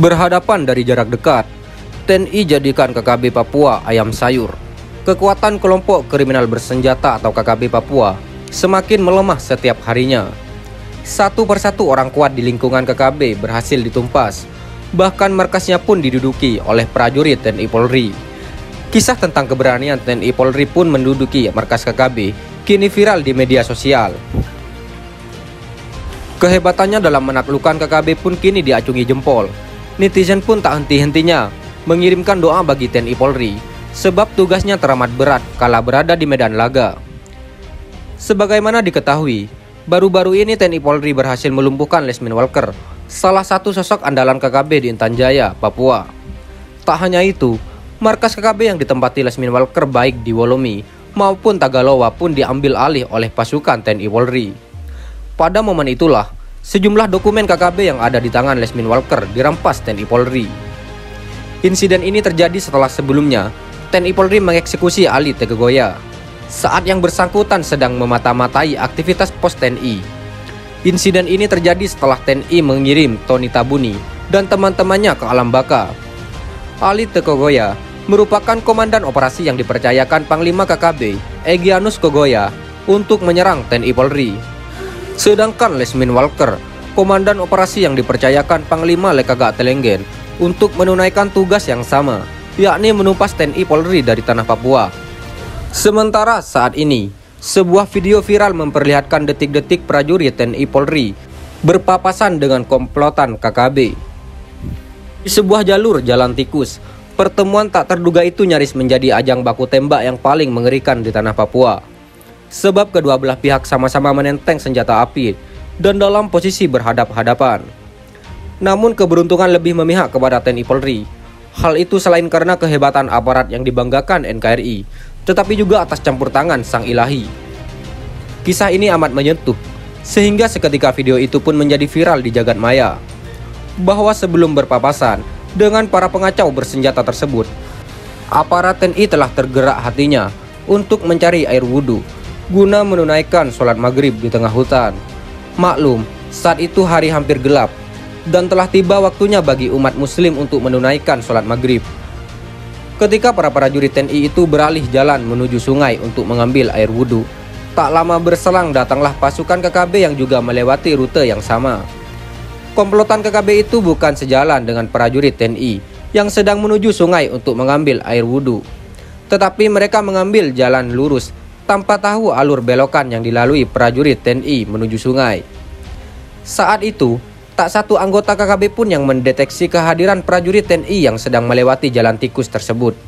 Berhadapan dari jarak dekat, TNI jadikan KKB Papua ayam sayur. Kekuatan kelompok kriminal bersenjata atau KKB Papua semakin melemah setiap harinya. Satu persatu orang kuat di lingkungan KKB berhasil ditumpas. Bahkan markasnya pun diduduki oleh prajurit TNI Polri. Kisah tentang keberanian TNI Polri pun menduduki markas KKB kini viral di media sosial. Kehebatannya dalam menaklukkan KKB pun kini diacungi jempol. Netizen pun tak henti-hentinya mengirimkan doa bagi TNI Polri, sebab tugasnya teramat berat kala berada di medan laga. Sebagaimana diketahui, baru-baru ini TNI Polri berhasil melumpuhkan Lesmin Walker, salah satu sosok andalan KKB di Intan Jaya, Papua. Tak hanya itu, markas KKB yang ditempati Lesmin Walker baik di Wolomi maupun Tagaloa pun diambil alih oleh pasukan TNI Polri. Pada momen itulah, sejumlah dokumen KKB yang ada di tangan Lesmin Walker dirampas TNI Polri. Insiden ini terjadi setelah sebelumnya TNI Polri mengeksekusi Ali Tegegoya saat yang bersangkutan sedang memata-matai aktivitas pos TNI. Insiden ini terjadi setelah TNI mengirim Tony Tabuni dan teman-temannya ke alam baka. Ali Tegegoya merupakan komandan operasi yang dipercayakan Panglima KKB Egyanus Kogoya untuk menyerang TNI Polri. Sedangkan Lesmin Walker, komandan operasi yang dipercayakan Panglima Lekaga Telenggen untuk menunaikan tugas yang sama, yakni menumpas TNI Polri dari tanah Papua. Sementara saat ini, sebuah video viral memperlihatkan detik-detik prajurit TNI Polri berpapasan dengan komplotan KKB. Di sebuah jalur jalan tikus, pertemuan tak terduga itu nyaris menjadi ajang baku tembak yang paling mengerikan di tanah Papua. Sebab kedua belah pihak sama-sama menenteng senjata api dan dalam posisi berhadap-hadapan. Namun keberuntungan lebih memihak kepada TNI Polri. Hal itu selain karena kehebatan aparat yang dibanggakan NKRI, tetapi juga atas campur tangan Sang Ilahi. Kisah ini amat menyentuh, sehingga seketika video itu pun menjadi viral di jagat maya. Bahwa sebelum berpapasan dengan para pengacau bersenjata tersebut, aparat TNI telah tergerak hatinya untuk mencari air wudhu guna menunaikan sholat maghrib di tengah hutan. Maklum, saat itu hari hampir gelap dan telah tiba waktunya bagi umat muslim untuk menunaikan sholat maghrib. Ketika para prajurit TNI itu beralih jalan menuju sungai untuk mengambil air wudhu, tak lama berselang datanglah pasukan KKB yang juga melewati rute yang sama. Komplotan KKB itu bukan sejalan dengan prajurit TNI yang sedang menuju sungai untuk mengambil air wudhu, tetapi mereka mengambil jalan lurus tanpa tahu alur belokan yang dilalui prajurit TNI menuju sungai. Saat itu, tak satu anggota KKB pun yang mendeteksi kehadiran prajurit TNI yang sedang melewati jalan tikus tersebut.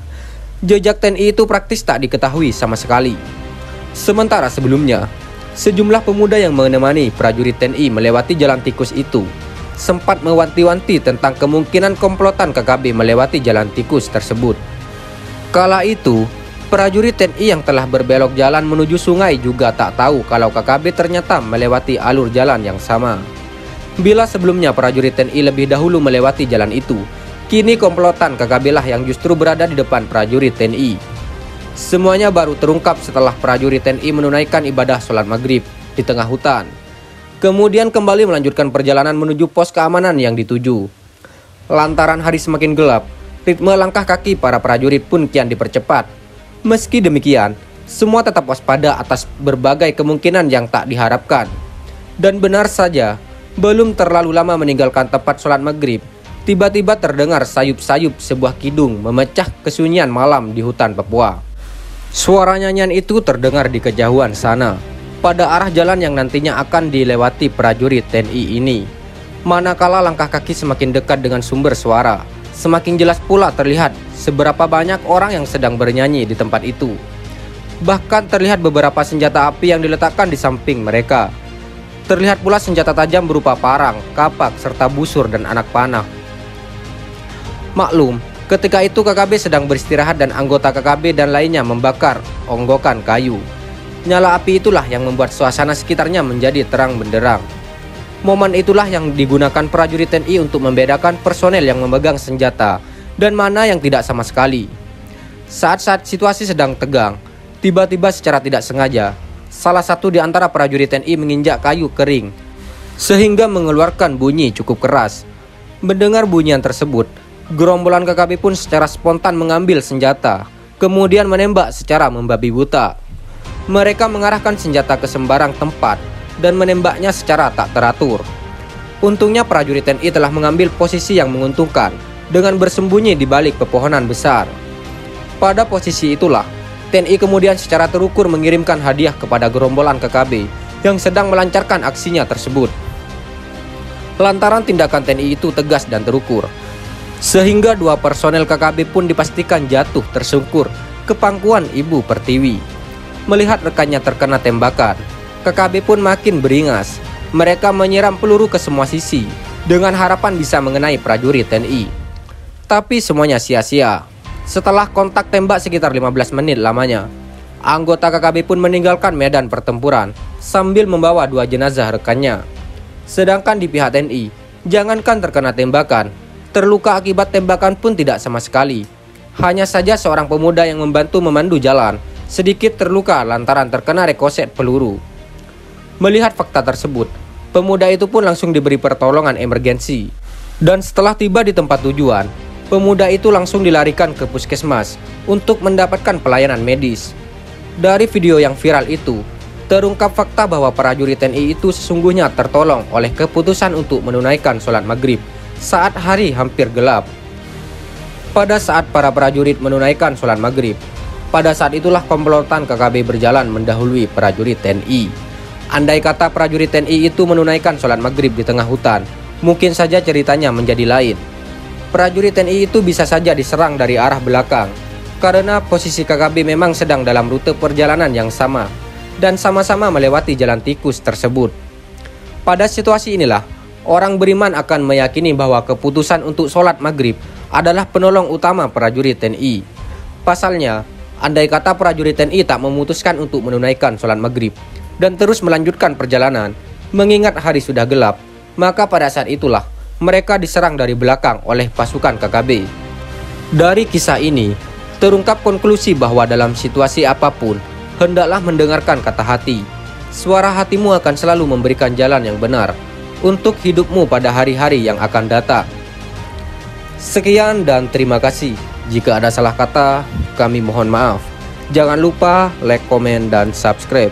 Jejak TNI itu praktis tak diketahui sama sekali. Sementara sebelumnya, sejumlah pemuda yang menemani prajurit TNI melewati jalan tikus itu sempat mewanti-wanti tentang kemungkinan komplotan KKB melewati jalan tikus tersebut. Kala itu, prajurit TNI yang telah berbelok jalan menuju sungai juga tak tahu kalau KKB ternyata melewati alur jalan yang sama. Bila sebelumnya prajurit TNI lebih dahulu melewati jalan itu, kini komplotan KKB lah yang justru berada di depan prajurit TNI. Semuanya baru terungkap setelah prajurit TNI menunaikan ibadah sholat maghrib di tengah hutan. Kemudian kembali melanjutkan perjalanan menuju pos keamanan yang dituju. Lantaran hari semakin gelap, ritme langkah kaki para prajurit pun kian dipercepat. Meski demikian, semua tetap waspada atas berbagai kemungkinan yang tak diharapkan. Dan benar saja, belum terlalu lama meninggalkan tempat sholat maghrib, tiba-tiba terdengar sayup-sayup sebuah kidung memecah kesunyian malam di hutan Papua. Suara nyanyian itu terdengar di kejauhan sana, pada arah jalan yang nantinya akan dilewati prajurit TNI ini. Manakala langkah kaki semakin dekat dengan sumber suara, semakin jelas pula terlihat seberapa banyak orang yang sedang bernyanyi di tempat itu. Bahkan terlihat beberapa senjata api yang diletakkan di samping mereka. Terlihat pula senjata tajam berupa parang, kapak, serta busur dan anak panah. Maklum, ketika itu KKB sedang beristirahat dan anggota KKB dan lainnya membakar onggokan kayu. Nyala api itulah yang membuat suasana sekitarnya menjadi terang benderang. Momen itulah yang digunakan prajurit TNI untuk membedakan personel yang memegang senjata dan mana yang tidak sama sekali. Saat-saat situasi sedang tegang, tiba-tiba secara tidak sengaja, salah satu di antara prajurit TNI menginjak kayu kering, sehingga mengeluarkan bunyi cukup keras. Mendengar bunyian tersebut, gerombolan KKB pun secara spontan mengambil senjata, kemudian menembak secara membabi buta. Mereka mengarahkan senjata ke sembarang tempat dan menembaknya secara tak teratur. Untungnya prajurit TNI telah mengambil posisi yang menguntungkan dengan bersembunyi di balik pepohonan besar. Pada posisi itulah, TNI kemudian secara terukur mengirimkan hadiah kepada gerombolan KKB yang sedang melancarkan aksinya tersebut. Lantaran tindakan TNI itu tegas dan terukur, sehingga 2 personel KKB pun dipastikan jatuh tersungkur ke pangkuan Ibu Pertiwi. Melihat rekannya terkena tembakan, KKB pun makin beringas. Mereka menyiram peluru ke semua sisi dengan harapan bisa mengenai prajurit TNI. Tapi semuanya sia-sia. Setelah kontak tembak sekitar 15 menit lamanya, anggota KKB pun meninggalkan medan pertempuran sambil membawa 2 jenazah rekannya. Sedangkan di pihak TNI, jangankan terkena tembakan, terluka akibat tembakan pun tidak sama sekali. Hanya saja seorang pemuda yang membantu memandu jalan sedikit terluka lantaran terkena rekoset peluru. Melihat fakta tersebut, pemuda itu pun langsung diberi pertolongan emergensi. Dan setelah tiba di tempat tujuan, pemuda itu langsung dilarikan ke puskesmas untuk mendapatkan pelayanan medis. Dari video yang viral itu, terungkap fakta bahwa prajurit TNI itu sesungguhnya tertolong oleh keputusan untuk menunaikan sholat maghrib saat hari hampir gelap. Pada saat para prajurit menunaikan sholat maghrib, pada saat itulah komplotan KKB berjalan mendahului prajurit TNI. Andai kata prajurit TNI itu menunaikan sholat maghrib di tengah hutan, mungkin saja ceritanya menjadi lain. Prajurit TNI itu bisa saja diserang dari arah belakang, karena posisi KKB memang sedang dalam rute perjalanan yang sama, dan sama-sama melewati jalan tikus tersebut. Pada situasi inilah, orang beriman akan meyakini bahwa keputusan untuk sholat maghrib adalah penolong utama prajurit TNI. Pasalnya, andai kata prajurit TNI tak memutuskan untuk menunaikan sholat maghrib, dan terus melanjutkan perjalanan, mengingat hari sudah gelap, maka pada saat itulah mereka diserang dari belakang oleh pasukan KKB. Dari kisah ini, terungkap konklusi bahwa dalam situasi apapun, hendaklah mendengarkan kata hati. Suara hatimu akan selalu memberikan jalan yang benar untuk hidupmu pada hari-hari yang akan datang. Sekian dan terima kasih. Jika ada salah kata, kami mohon maaf. Jangan lupa like, komen, dan subscribe.